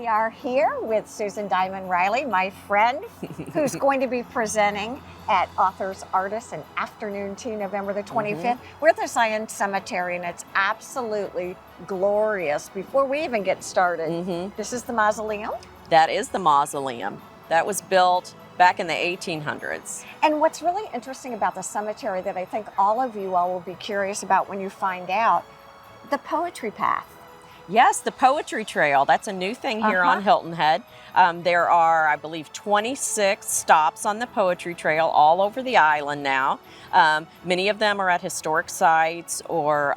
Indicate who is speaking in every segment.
Speaker 1: are here with Susan Diamond Riley, my friend, who's going to be presenting at Authors, Artists, and Afternoon Tea, November the 25th. We're at the Zion Cemetery, and it's absolutely glorious. Before we even get started, this is the mausoleum?
Speaker 2: That is the mausoleum. That was built back in the 1800s.
Speaker 1: And what's really interesting about the cemetery that I think all of you all will be curious about when you find out, the poetry path.
Speaker 2: Yes, the poetry trail. That's a new thing here on Hilton Head. There are, I believe, 26 stops on the poetry trail all over the island now. Many of them are at historic sites or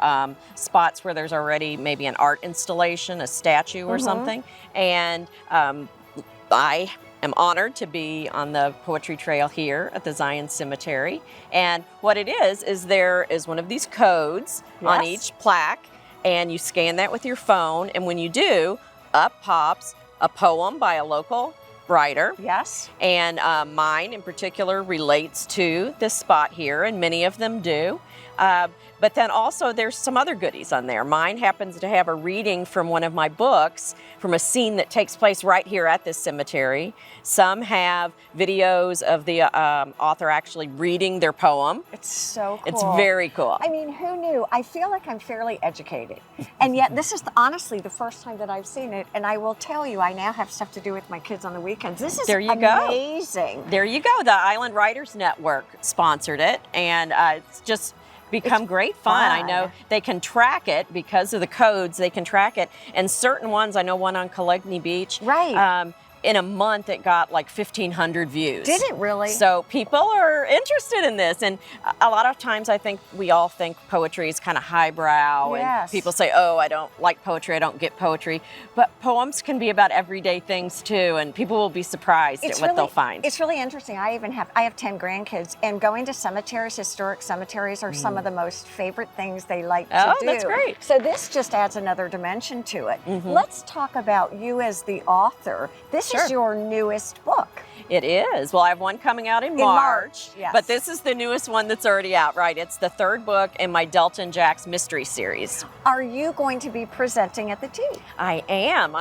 Speaker 2: spots where there's already maybe an art installation, a statue or something. And I am honored to be on the poetry trail here at the Zion Cemetery. And what it is there is one of these codes on each plaque, and you scan that with your phone, and when you do, up pops a poem by a local writer.
Speaker 1: Yes.
Speaker 2: And mine in particular relates to this spot here, and many of them do. But then also there's some other goodies on there. Mine happens to have a reading from one of my books from a scene that takes place right here at this cemetery. Some have videos of the author actually reading their poem.
Speaker 1: It's so cool.
Speaker 2: It's very cool.
Speaker 1: I mean, who knew? I feel like I'm fairly educated. And yet this is honestly the first time that I've seen it. And I will tell you, I now have stuff to do with my kids on the weekends. This is amazing.
Speaker 2: There you go. The Island Writers Network sponsored it. And it's just become great fun. I know they can track it because of the codes. They can track it, and certain ones. I know one on Coligny Beach.
Speaker 1: Right.
Speaker 2: In a month, it got like 1,500 views.
Speaker 1: Did it really?
Speaker 2: So people are interested in this, and a lot of times I think we all think poetry is kind of highbrow, and people say, "Oh, I don't like poetry. I don't get poetry." But poems can be about everyday things too, and people will be surprised at what they'll find.
Speaker 1: It's really interesting. I have 10 grandkids, and going to cemeteries, historic cemeteries, are some of the most favorite things they like to do.
Speaker 2: Oh, that's great.
Speaker 1: So this just adds another dimension to it. Let's talk about you as the author. This is your newest book.
Speaker 2: It is. Well, I have one coming out in March,
Speaker 1: yes.
Speaker 2: But this is the newest one that's already out, right? It's the third book in my Delta and Jack's mystery series.
Speaker 1: Are you going to be presenting at the tea?
Speaker 2: I am.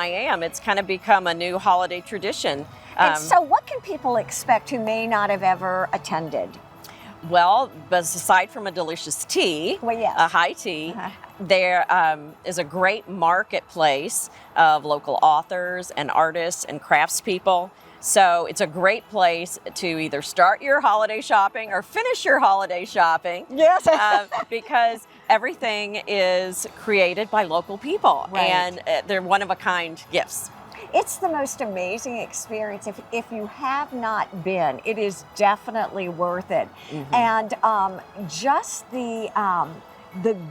Speaker 2: It's kind of become a new holiday tradition.
Speaker 1: And so what can people expect who may not have ever attended?
Speaker 2: Well, aside from a delicious tea, a high tea, there is a great marketplace of local authors and artists and craftspeople. So it's a great place to either start your holiday shopping or finish your holiday shopping.
Speaker 1: Yes.
Speaker 2: Because everything is created by local people, and they're one-of-a-kind gifts.
Speaker 1: It's the most amazing experience. If you have not been, it is definitely worth it. And just the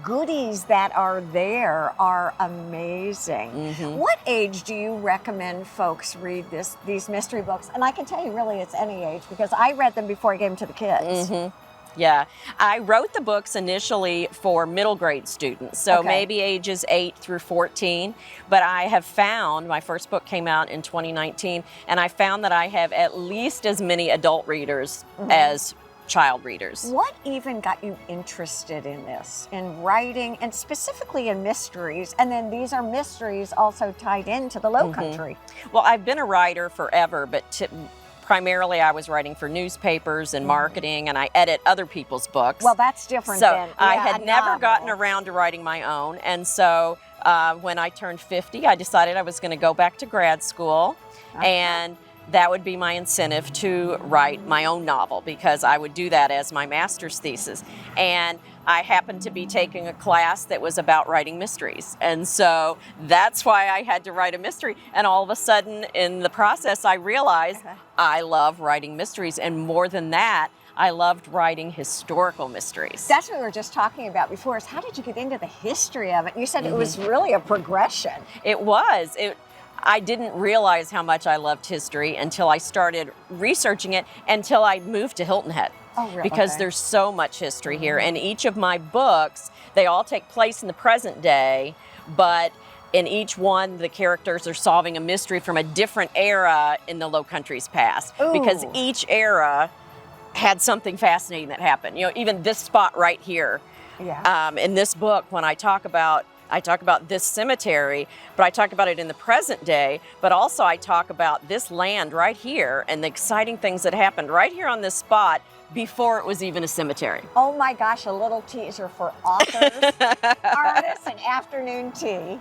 Speaker 1: goodies that are there are amazing. What age do you recommend folks read these mystery books? And I can tell you, really, it's any age, because I read them before I gave them to the kids.
Speaker 2: Yeah, I wrote the books initially for middle grade students, so maybe ages 8 through 14, but I have found, my first book came out in 2019, and I found that I have at least as many adult readers as child readers.
Speaker 1: What even got you interested in this, in writing, and specifically in mysteries? And then these are mysteries also tied into the Lowcountry.
Speaker 2: Well, I've been a writer forever, but primarily I was writing for newspapers and marketing, and I edit other people's books.
Speaker 1: Well, that's different
Speaker 2: so
Speaker 1: than
Speaker 2: I had never gotten around to writing my own, and so when I turned 50, I decided I was going to go back to grad school, and that would be my incentive to write my own novel, because I would do that as my master's thesis. And I happened to be taking a class that was about writing mysteries. And so that's why I had to write a mystery. And all of a sudden in the process, I realized I love writing mysteries. And more than that, I loved writing historical mysteries.
Speaker 1: That's what we were just talking about before, is how did you get into the history of it? You said it was really a progression.
Speaker 2: It was. I didn't realize how much I loved history until I started researching it, until I moved to Hilton Head.
Speaker 1: Oh, really?
Speaker 2: Because there's so much history here, and each of my books, they all take place in the present day, but in each one, the characters are solving a mystery from a different era in the Lowcountry's past. Because each era had something fascinating that happened. You know, even this spot right here. In this book, when I talk about I talk about this cemetery, but I talk about it in the present day, but also I talk about this land right here and the exciting things that happened right here on this spot before it was even a cemetery.
Speaker 1: Oh my gosh, a little teaser for authors, artists, and afternoon tea.